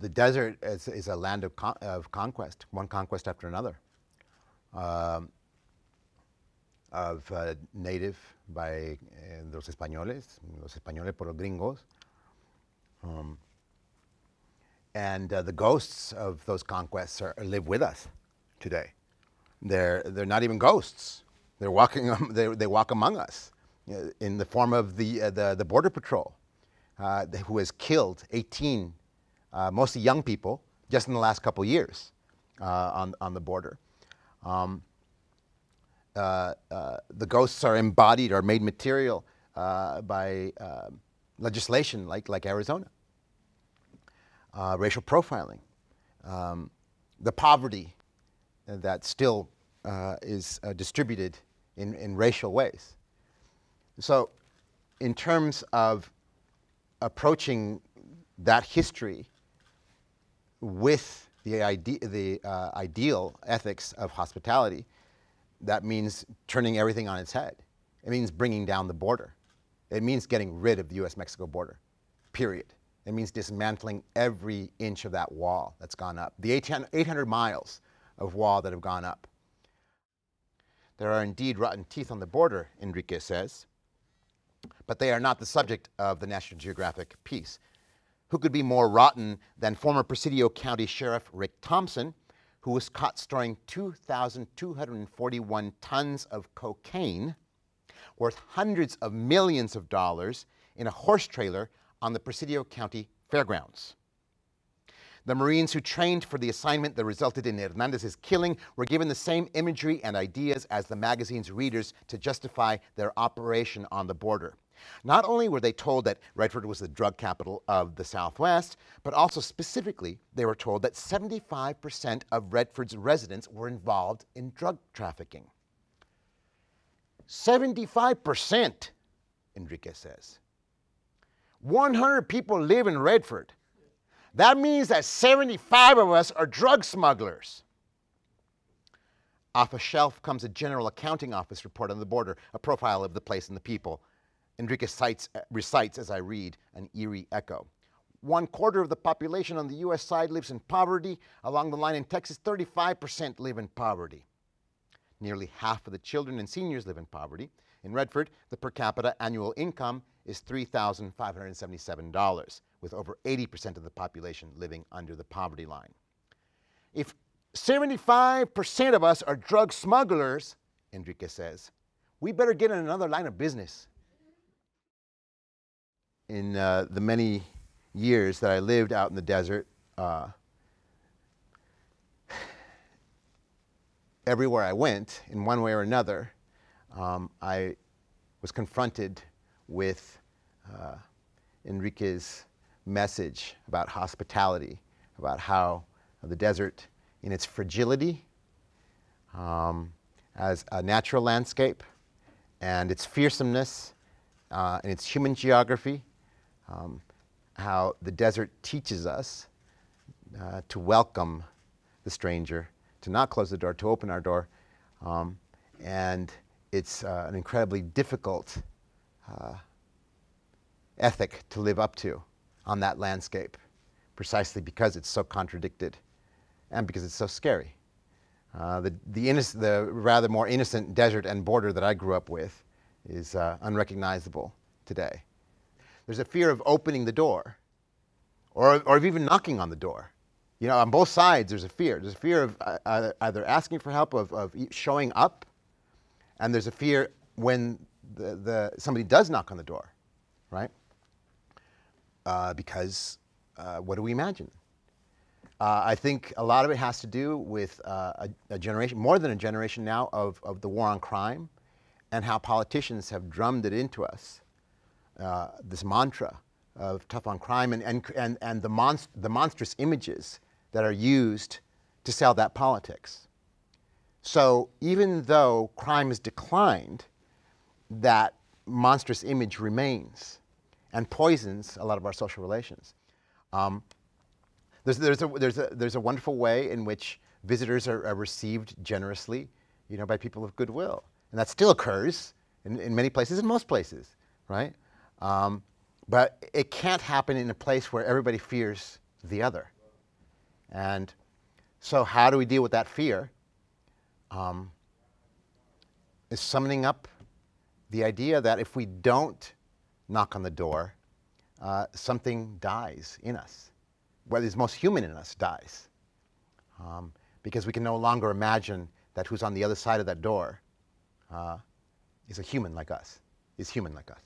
The desert is a land of conquest, one conquest after another, of native by los españoles por los gringos, and the ghosts of those conquests live with us today. They're not even ghosts. They're walking. They walk among us in the form of the border patrol, who has killed 18. Mostly young people, just in the last couple years on the border. The ghosts are embodied or made material by legislation like Arizona. Racial profiling, the poverty that still is distributed in racial ways. So in terms of approaching that history with the ideal ethics of hospitality, that means turning everything on its head. It means bringing down the border. It means getting rid of the US-Mexico border, period. It means dismantling every inch of that wall that's gone up, the 800 miles of wall that have gone up. There are indeed rotten teeth on the border, Enrique says, but they are not the subject of the National Geographic piece. Who could be more rotten than former Presidio County Sheriff Rick Thompson, who was caught storing 2,241 tons of cocaine worth hundreds of millions of dollars in a horse trailer on the Presidio County Fairgrounds. The Marines who trained for the assignment that resulted in Hernandez's killing were given the same imagery and ideas as the magazine's readers to justify their operation on the border. Not only were they told that Redford was the drug capital of the Southwest, but also specifically they were told that 75% of Redford's residents were involved in drug trafficking. 75%, Enrique says. 100 people live in Redford. That means that 75 of us are drug smugglers. Off a shelf comes a General Accounting Office report on the border, a profile of the place and the people. Enrique recites, as I read, an eerie echo. 1/4 of the population on the U.S. side lives in poverty. Along the line in Texas, 35% live in poverty. Nearly half of the children and seniors live in poverty. In Redford, the per capita annual income is $3,577, with over 80% of the population living under the poverty line. If 75% of us are drug smugglers, Enrique says, we better get in another line of business. In the many years that I lived out in the desert, everywhere I went, in one way or another, I was confronted with Enrique's message about hospitality, about how the desert, in its fragility as a natural landscape, and its fearsomeness and its human geography, how the desert teaches us to welcome the stranger, to not close the door, to open our door. And it's an incredibly difficult ethic to live up to on that landscape, precisely because it's so contradicted and because it's so scary. The rather more innocent desert and border that I grew up with is unrecognizable today. There's a fear of opening the door, or of even knocking on the door. You know, on both sides there's a fear. There's a fear of either asking for help, of showing up, and there's a fear when somebody does knock on the door, right? Because what do we imagine? I think a lot of it has to do with a generation, more than a generation now, of the war on crime, and how politicians have drummed it into us, this mantra of tough on crime, and the monstrous images that are used to sell that politics. So even though crime has declined, that monstrous image remains and poisons a lot of our social relations. There's a wonderful way in which visitors are received generously, you know, by people of goodwill, and that still occurs in many places, in most places, right? But it can't happen in a place where everybody fears the other. And so how do we deal with that fear? Is summoning up the idea that if we don't knock on the door, something dies in us. What is most human in us dies. Because we can no longer imagine that who's on the other side of that door is a human like us, is human like us.